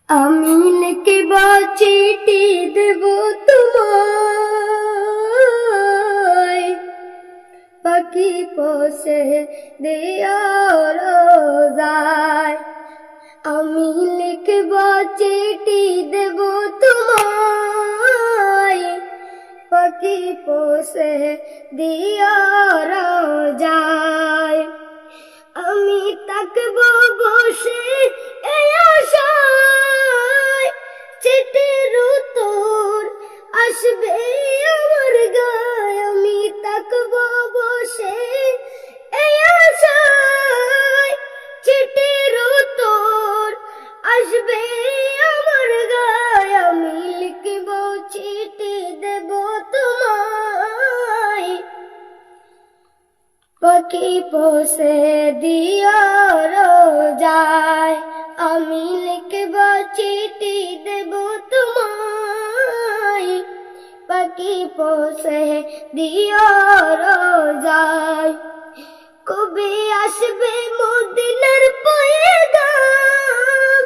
আমি লিখব চিঠি দেব তোমায়, পাখি পোষে দিও রোজায়। আমি লিখব চিঠি দেব তোমায়, পাখি পোষে দিও রোজায়। আমি তাকব বসে এই আশায়, চিঠির উত্তর আসবে আমার গায়। আমি তাকব বসে এই আশায়, চিঠির উত্তর আসবে আমার গায়। আমি লিখব চিঠি দেব তোমায়, পাখি পোষে দিও রোজায়। আমি লিখব চিঠি দেব তোমায়, পাখি পোষে দিও রোজায়। কবে আসবে মদিনার পয়গাম,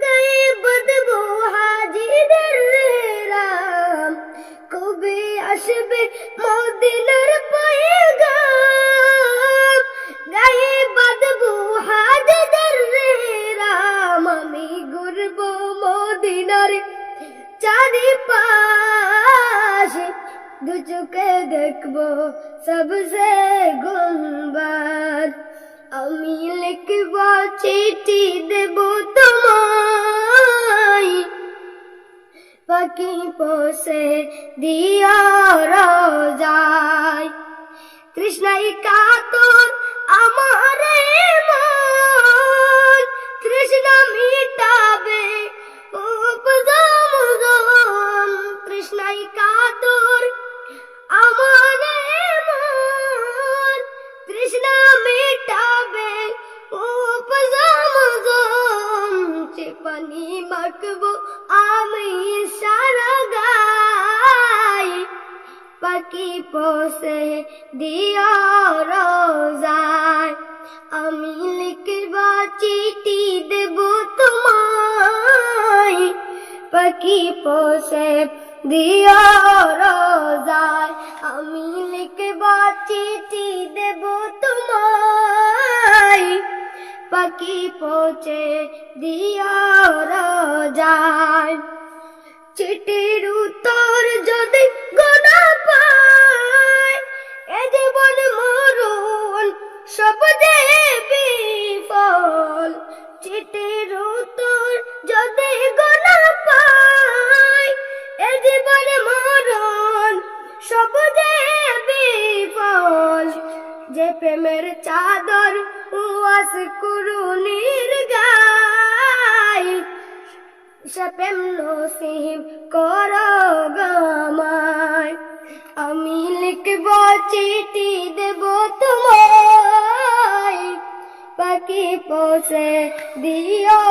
গায়ে বাঁধবো হাজিদের রাম। কবে আসবে মদিনার পয়গাম, গায়ে বাঁধবো হাজিদের রাম। আমি ঘুরবো মদিনার চারিপাশে, দু চোখে দেখবো সবসে গুনবার। আমি লিখব চিঠি দেব তোমায়, পাখি পোষে দিও রোজায়। তৃষ্ণায় কাতর আমার মন, তৃষ্ণা মিটাবে উপজম। তৃষ্ণায় কাতর আমার মন, তৃষ্ণা মিটাবে উপজম। সে পানি মাখবো আমি সারা গায়, পাখি পোষে দিও রোজায়। আমি লিখব চিঠি দেব তোমায়, পাখি পোষে দিও রোজায়। আমি লিখব চিঠি দেব তোমায়, পাখি পোষে দিও রোজায়। চিঠির উত্তর যদি গোনা পায়, এ জীবন মরণ সব যে বিফল। চিঠির উত্তর যদি গোনা পায়, এ জীবন মরণ সব যে বিফল। যে প্রেমের চাদর ওয়াস কুরুনির গায়, সে প্রেম নসিব করো গামায়। আমি লিখব চিঠি দেব তোমায়, পাখি পোষে দিও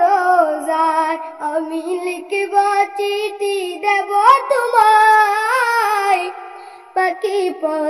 রোজায়। আমি লিখব চিঠি দেব তোমায়, পাখি পোষে